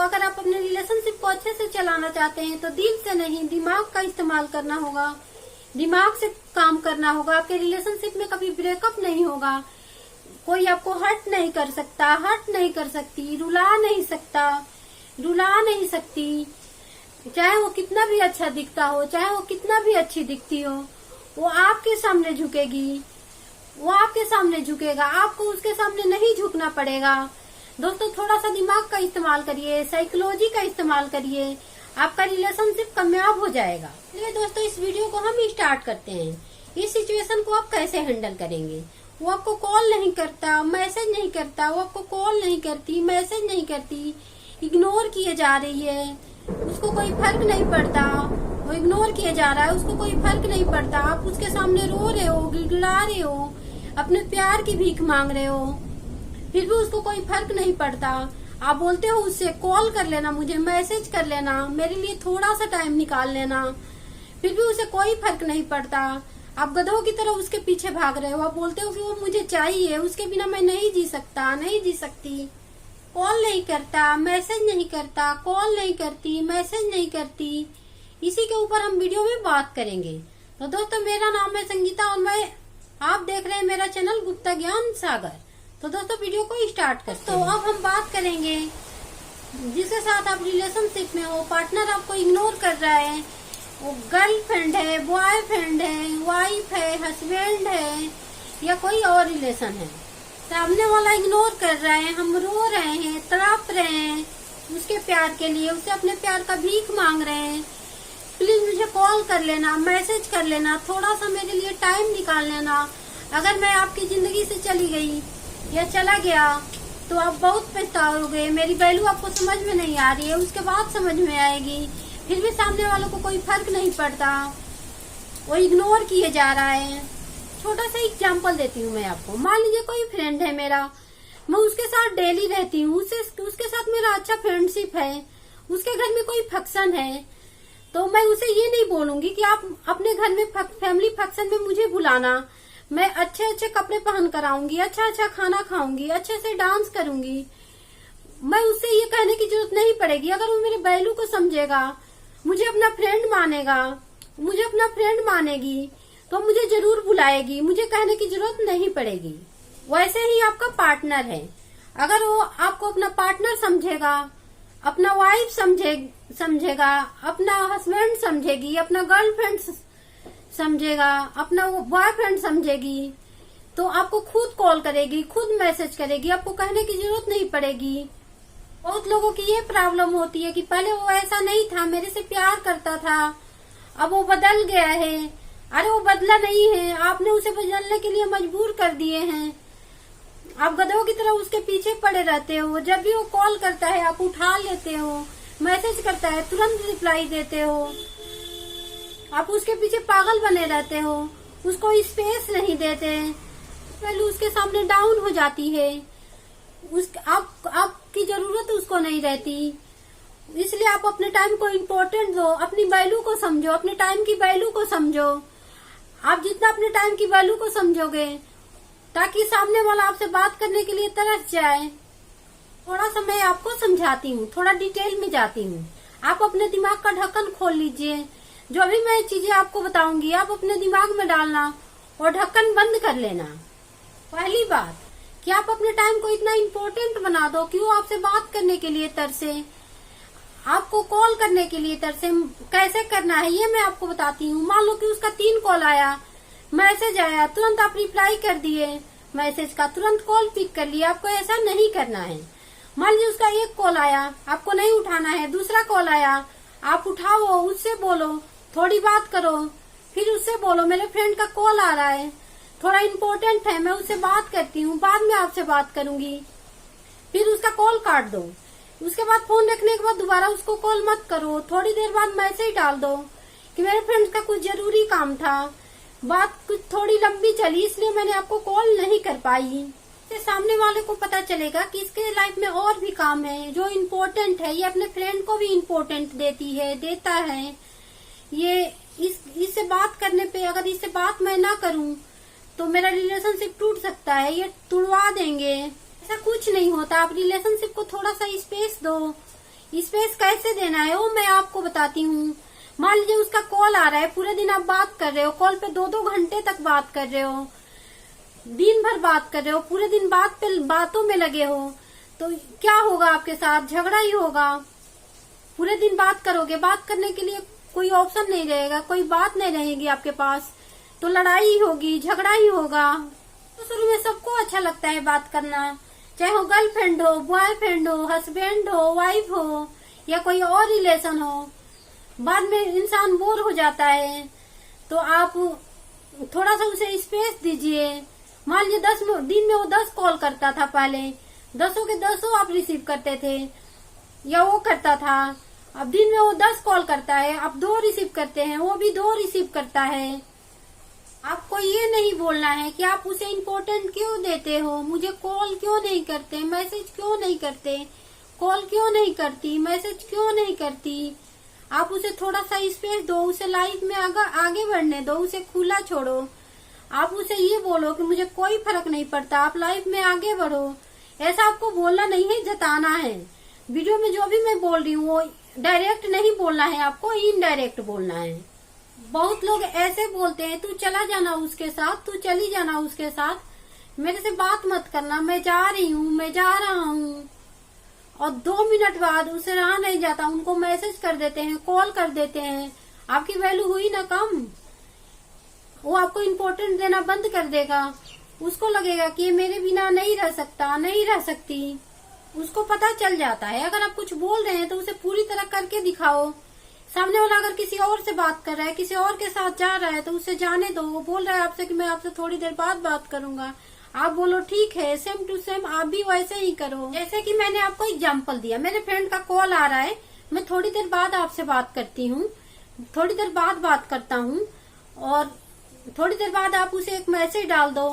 अगर आप अपने रिलेशनशिप को अच्छे से चलाना चाहते हैं तो दिल से नहीं, दिमाग का इस्तेमाल करना होगा, दिमाग से काम करना होगा। आपके रिलेशनशिप में कभी ब्रेकअप नहीं होगा, कोई आपको हर्ट नहीं कर सकता, हर्ट नहीं कर सकती, रुला नहीं सकता, रुला नहीं सकती। चाहे वो कितना भी अच्छा दिखता हो, चाहे वो कितना भी अच्छी दिखती हो, वो आपके सामने झुकेगी, वो आपके सामने झुकेगा, आपको उसके सामने नहीं झुकना पड़ेगा। दोस्तों थोड़ा सा दिमाग का इस्तेमाल करिए, साइकोलॉजी का इस्तेमाल करिए, आपका रिलेशनशिप कामयाब हो जाएगा। चलिए दोस्तों इस वीडियो को हम स्टार्ट करते हैं। इस सिचुएशन को आप कैसे हैंडल करेंगे। वो आपको कॉल नहीं करता, मैसेज नहीं करता, वो आपको कॉल नहीं करती, मैसेज नहीं करती, इग्नोर किए जा रही है, उसको कोई फर्क नहीं पड़ता, वो इग्नोर किए जा रहा है, उसको कोई फर्क नहीं पड़ता। आप उसके सामने रो रहे हो, गिड़गिड़ा रहे हो, अपने प्यार की भीख मांग रहे हो, फिर भी उसको कोई फर्क नहीं पड़ता। आप बोलते हो उससे कॉल कर लेना, मुझे मैसेज कर लेना, मेरे लिए थोड़ा सा टाइम निकाल लेना, फिर भी उसे कोई फर्क नहीं पड़ता। आप गधों की तरह उसके पीछे भाग रहे हो। आप बोलते हो कि वो मुझे चाहिए, उसके बिना मैं नहीं जी सकता, नहीं जी सकती। कॉल नहीं करता, मैसेज नहीं करता, कॉल नहीं करती, मैसेज नहीं करती। इसी के ऊपर हम वीडियो में बात करेंगे। तो दोस्तों मेरा नाम है संगीता और आप देख रहे हैं मेरा चैनल गुप्ता ज्ञान सागर। तो दोस्तों वीडियो को स्टार्ट करते हैं। तो अब हम बात करेंगे जिसके साथ आप रिलेशनशिप में हो, पार्टनर आपको इग्नोर कर रहा है, वो गर्लफ्रेंड है, बॉयफ्रेंड है, वाइफ है, हस्बैंड है या कोई और रिलेशन है। सामने वाला इग्नोर कर रहा है, हम रो रहे हैं, तड़प रहे हैं उसके प्यार के लिए, उसे अपने प्यार का भीख मांग रहे हैं। प्लीज मुझे कॉल कर लेना, मैसेज कर लेना, थोड़ा सा मेरे लिए टाइम निकाल लेना। अगर मैं आपकी जिंदगी से चली गई या चला गया तो आप बहुत पछताओगे। मेरी वैल्यू आपको समझ में नहीं आ रही है, उसके बाद समझ में आएगी। फिर भी सामने वालों को कोई फर्क नहीं पड़ता, वो इग्नोर किए जा रहा है। छोटा सा एग्जाम्पल देती हूँ मैं आपको। मान लीजिए कोई फ्रेंड है मेरा, मैं उसके साथ डेली रहती हूँ, उसके साथ मेरा अच्छा फ्रेंडशिप है, उसके घर में कोई फंक्शन है तो मैं उसे ये नहीं बोलूंगी कि आप अपने घर में फैमिली फंक्शन में मुझे बुलाना, मैं अच्छे अच्छे कपड़े पहन कर आऊंगी, अच्छा अच्छा खाना खाऊंगी, अच्छे से डांस करूंगी। मैं उससे ये कहने की जरूरत नहीं पड़ेगी। अगर वो मेरे वैल्यू को समझेगा, मुझे अपना फ्रेंड मानेगा, मुझे अपना फ्रेंड मानेगी तो मुझे जरूर बुलाएगी, मुझे कहने की जरूरत नहीं पड़ेगी। वैसे ही आपका पार्टनर है, अगर वो आपको अपना पार्टनर समझेगा, अपना वाइफ समझेगा, अपना हस्बैंड समझेगी, अपना गर्लफ्रेंड समझेगा, अपना बॉयफ्रेंड समझेगी तो आपको खुद कॉल करेगी, खुद मैसेज करेगी, आपको कहने की जरूरत नहीं पड़ेगी। बहुत लोगों की ये प्रॉब्लम होती है कि पहले वो ऐसा नहीं था, मेरे से प्यार करता था, अब वो बदल गया है। अरे वो बदला नहीं है, आपने उसे बदलने के लिए मजबूर कर दिए हैं। आप गधों की तरह उसके पीछे पड़े रहते हो। जब भी वो कॉल करता है आप उठा लेते हो, मैसेज करता है तुरंत रिप्लाई देते हो, आप उसके पीछे पागल बने रहते हो, उसको स्पेस नहीं देते, पहले उसके सामने डाउन हो जाती है, आपकी जरूरत उसको नहीं रहती। इसलिए आप अपने टाइम को इम्पोर्टेंट दो, अपनी वैल्यू को समझो, अपने टाइम की वैल्यू को समझो। आप जितना अपने टाइम की वैल्यू को समझोगे ताकि सामने वाला आपसे बात करने के लिए तरस जाए। थोड़ा सा मैं आपको समझाती हूँ, थोड़ा डिटेल में जाती हूँ। आप अपने दिमाग का ढक्कन खोल लीजिए, जो भी मैं चीजें आपको बताऊंगी आप अपने दिमाग में डालना और ढक्कन बंद कर लेना। पहली बात कि आप अपने टाइम को इतना इम्पोर्टेंट बना दो कि वो आपसे बात करने के लिए तरसे, आपको कॉल करने के लिए तरसे। कैसे करना है ये मैं आपको बताती हूँ। मान लो कि उसका 3 कॉल आया, मैसेज आया, तुरंत आप रिप्लाई कर दिए मैसेज का, तुरंत कॉल पिक कर लिया। आपको ऐसा नहीं करना है। मान लीजिए उसका 1 कॉल आया, आपको नहीं उठाना है, दूसरा कॉल आया, आप उठाओ, उससे बोलो, थोड़ी बात करो, फिर उससे बोलो मेरे फ्रेंड का कॉल आ रहा है, थोड़ा इम्पोर्टेंट है, मैं उससे बात करती हूँ, बाद में आपसे बात करूंगी। फिर उसका कॉल काट दो। उसके बाद फोन रखने के बाद दोबारा उसको कॉल मत करो। थोड़ी देर बाद मैसेज डाल दो कि मेरे फ्रेंड का कुछ जरूरी काम था, बात कुछ थोड़ी लंबी चली इसलिए मैंने आपको कॉल नहीं कर पाई। इससे सामने वाले को पता चलेगा कि इसके लाइफ में और भी काम है जो इम्पोर्टेंट है। ये अपने फ्रेंड को भी इम्पोर्टेंट देता है। ये इससे बात करने पे, अगर इससे बात मैं ना करूं तो मेरा रिलेशनशिप टूट सकता है, ये तुड़वा देंगे। ऐसा कुछ नहीं होता। आप रिलेशनशिप को थोड़ा सा स्पेस दो, स्पेस कैसे देना है वो मैं आपको बताती हूँ। मान लीजिए उसका कॉल आ रहा है, पूरे दिन आप बात कर रहे हो, कॉल पे 2-2 घंटे तक बात कर रहे हो, दिन भर बात कर रहे हो, पूरे दिन बातों में लगे हो, तो क्या होगा आपके साथ? झगड़ा ही होगा। पूरे दिन बात करोगे, बात करने के लिए कोई ऑप्शन नहीं रहेगा, कोई बात नहीं रहेगी आपके पास, तो लड़ाई ही होगी, झगड़ा ही होगा। तो शुरू में सबको अच्छा लगता है बात करना, चाहे वो गर्लफ्रेंड हो, बॉयफ्रेंड हो, हस्बैंड हो, वाइफ हो या कोई और रिलेशन हो। बाद में इंसान बोर हो जाता है, तो आप थोड़ा सा उसे स्पेस दीजिए। मान लीजिए दिन में वो 10 कॉल करता था, पहले 10 के 10 आप रिसीव करते थे या वो करता था। अब दिन में वो 10 कॉल करता है, अब 2 रिसीव करते हैं, वो भी 2 रिसीव करता है। आपको ये नहीं बोलना है कि आप उसे इम्पोर्टेंट क्यों देते हो, मुझे कॉल क्यों नहीं करते, मैसेज क्यों नहीं करते, कॉल क्यों नहीं करती, मैसेज क्यों नहीं करती। आप उसे थोड़ा सा स्पेस दो, उसे लाइफ में आगे बढ़ने दो, उसे खुला छोड़ो। आप उसे ये बोलो कि मुझे कोई फर्क नहीं पड़ता, आप लाइफ में आगे बढ़ो। ऐसा आपको बोलना नहीं है, जताना है। वीडियो में जो भी मैं बोल रही हूँ वो डायरेक्ट नहीं बोलना है, आपको इनडायरेक्ट बोलना है। बहुत लोग ऐसे बोलते हैं, तू चला जाना उसके साथ, तू चली जाना उसके साथ, मेरे से बात मत करना, मैं जा रही हूँ, मैं जा रहा हूँ। और 2 मिनट बाद उसे रहा नहीं जाता, उनको मैसेज कर देते हैं, कॉल कर देते हैं। आपकी वैल्यू हुई ना कम, वो आपको इम्पोर्टेंट देना बंद कर देगा। उसको लगेगा कि ये मेरे बिना नहीं रह सकता, नहीं रह सकती। उसको पता चल जाता है। अगर आप कुछ बोल रहे हैं तो उसे पूरी तरह करके दिखाओ। सामने वाला अगर किसी और से बात कर रहा है, किसी और के साथ जा रहा है, तो उसे जाने दो। वो बोल रहा है आपसे कि मैं आपसे थोड़ी देर बाद बात करूंगा, आप बोलो ठीक है, सेम टू सेम आप भी वैसे ही करो। जैसे कि मैंने आपको एग्जांपल दिया, मेरे फ्रेंड का कॉल आ रहा है, मैं थोड़ी देर बाद आपसे बात करती हूँ, थोड़ी देर बाद बात करता हूँ। और थोड़ी देर बाद आप उसे एक मैसेज डाल दो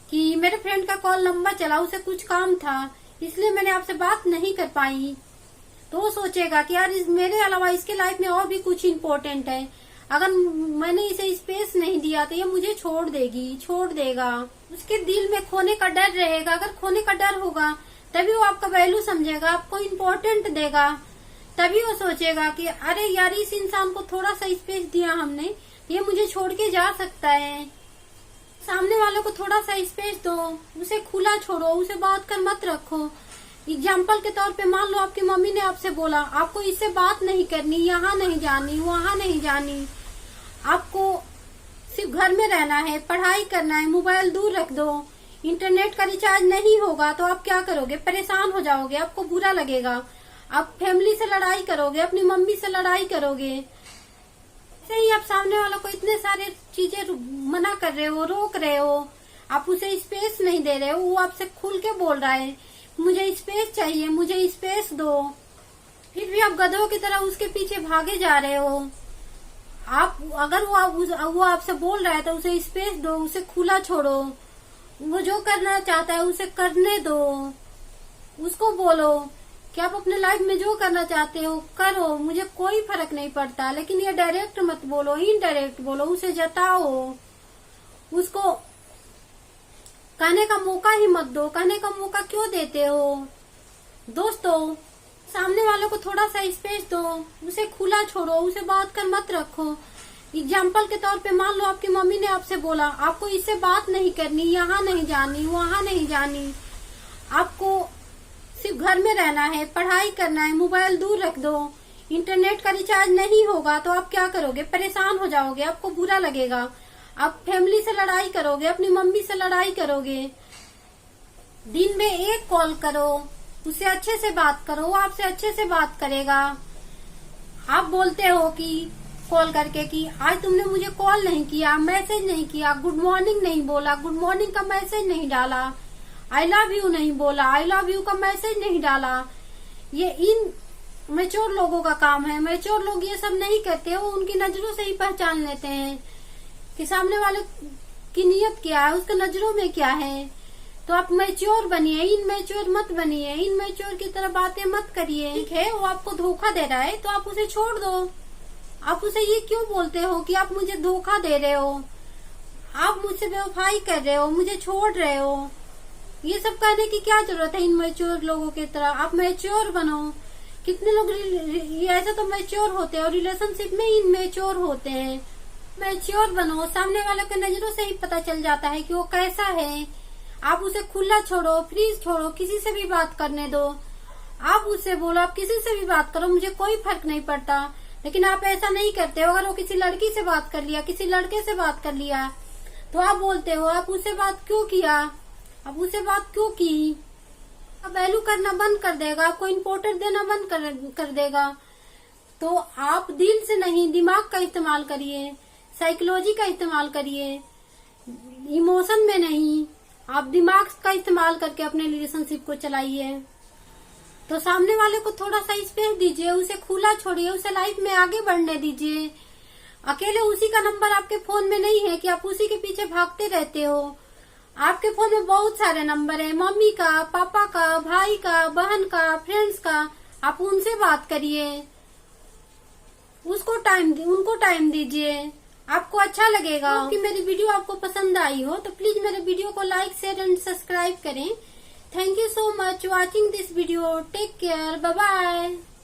कि मेरे फ्रेंड का कॉल लंबा चला, उसे कुछ काम था, इसलिए मैंने आपसे बात नहीं कर पाई। तो वो सोचेगा कि यार मेरे अलावा इसके लाइफ में और भी कुछ इम्पोर्टेंट है, अगर मैंने इसे स्पेस नहीं दिया तो ये मुझे छोड़ देगी, छोड़ देगा। उसके दिल में खोने का डर रहेगा। अगर खोने का डर होगा तभी वो आपका वैल्यू समझेगा, आपको इम्पोर्टेंट देगा। तभी वो सोचेगा कि अरे यार इस इंसान को थोड़ा सा स्पेस दिया हमने, ये मुझे छोड़ के जा सकता है। सामने वाले को थोड़ा सा स्पेस दो, उसे खुला छोड़ो, उसे बात कर मत रखो। एग्जाम्पल के तौर पे मान लो आपकी मम्मी ने आपसे बोला आपको इससे बात नहीं करनी, यहाँ नहीं जानी, वहाँ नहीं जानी, आपको सिर्फ घर में रहना है, पढ़ाई करना है, मोबाइल दूर रख दो, इंटरनेट का रिचार्ज नहीं होगा, तो आप क्या करोगे? परेशान हो जाओगे, आपको बुरा लगेगा, आप फैमिली से लड़ाई करोगे, अपनी मम्मी से लड़ाई करोगे। ऐसे ही आप सामने वालों को इतने सारे चीजें मना कर रहे हो, रोक रहे हो, आप उसे स्पेस नहीं दे रहे हो। वो आपसे खुल के बोल रहा है मुझे स्पेस चाहिए, मुझे स्पेस दो, फिर भी आप गधों की तरह उसके पीछे भागे जा रहे हो। आप अगर वो आपसे बोल रहा है तो उसे स्पेस दो, उसे खुला छोड़ो। वो जो करना चाहता है उसे करने दो। उसको बोलो कि आप अपने लाइफ में जो करना चाहते हो करो, मुझे कोई फर्क नहीं पड़ता। लेकिन ये डायरेक्ट मत बोलो, इनडायरेक्ट बोलो, उसे जताओ, उसको कहने का मौका ही मत दो। कहने का मौका क्यों देते हो? दोस्तों, सामने वालों को थोड़ा सा स्पेस दो, उसे खुला छोड़ो, उसे बात कर मत रखो। एग्जाम्पल के तौर पे मान लो आपकी मम्मी ने आपसे बोला आपको इससे बात नहीं करनी, यहाँ नहीं जानी, वहाँ नहीं जानी, आपको सिर्फ घर में रहना है, पढ़ाई करना है, मोबाइल दूर रख दो, इंटरनेट का रिचार्ज नहीं होगा, तो आप क्या करोगे? परेशान हो जाओगे, आपको बुरा लगेगा, आप फैमिली से लड़ाई करोगे, अपनी मम्मी से लड़ाई करोगे। दिन में 1 कॉल करो, उससे अच्छे से बात करो, वो आपसे अच्छे से बात करेगा। आप बोलते हो कि कॉल करके कि आज तुमने मुझे कॉल नहीं किया, मैसेज नहीं किया, गुड मॉर्निंग नहीं बोला, गुड मॉर्निंग का मैसेज नहीं डाला, आई लव यू नहीं बोला, आई लव यू का मैसेज नहीं डाला। ये इन मैच्योर लोगों का काम है। मैच्योर लोग ये सब नहीं करते, वो उनकी नजरों से ही पहचान लेते हैं कि सामने वाले की नीयत क्या है, उसके नजरों में क्या है। तो आप मैच्योर बनिए, इनमैच्योर मत बनिए, इनमैच्योर की तरह बातें मत करिए। ठीक है, वो आपको धोखा दे रहा है तो आप उसे छोड़ दो। आप उसे ये क्यों बोलते हो कि आप मुझे धोखा दे रहे हो, आप मुझसे बेवफाई कर रहे हो, मुझे छोड़ रहे हो? ये सब कहने की क्या जरूरत है इनमैच्योर लोगों की तरह? आप मैच्योर बनो कितने लोग ऐसे तो मैच्योर होते हैं और रिलेशनशिप में इनमेच्योर होते हैं। मैच्योर बनो, सामने वाले के नजरों से ही पता चल जाता है कि वो कैसा है। आप उसे खुला छोड़ो, फ्री छोड़ो, किसी से भी बात करने दो। आप उससे बोलो आप किसी से भी बात करो, मुझे कोई फर्क नहीं पड़ता। लेकिन आप ऐसा नहीं करते हो। अगर वो किसी लड़की से बात कर लिया, किसी लड़के से बात कर लिया, तो आप बोलते हो आप उससे बात क्यों किया, अब उससे बात क्यों की। अब वैल्यू करना बंद कर देगा, आपको इम्पोर्टेंट देना बंद कर देगा। तो आप दिल से नहीं, दिमाग का इस्तेमाल करिए, साइकोलॉजी का इस्तेमाल करिए, इमोशन में नहीं। आप दिमाग का इस्तेमाल करके अपने रिलेशनशिप को चलाइए। तो सामने वाले को थोड़ा सा स्पेस दीजिए, उसे खुला छोड़िए, उसे लाइफ में आगे बढ़ने दीजिए। अकेले उसी का नंबर आपके फोन में नहीं है कि आप उसी के पीछे भागते रहते हो। आपके फोन में बहुत सारे नंबर है, मम्मी का, पापा का, भाई का, बहन का, फ्रेंड्स का। आप उनसे बात करिए, उनको टाइम दीजिए, आपको अच्छा लगेगा। कि मेरी वीडियो आपको पसंद आई हो तो प्लीज मेरे वीडियो को लाइक, शेयर एंड सब्सक्राइब करें। Thank you so much watching this video. Take care. Bye bye.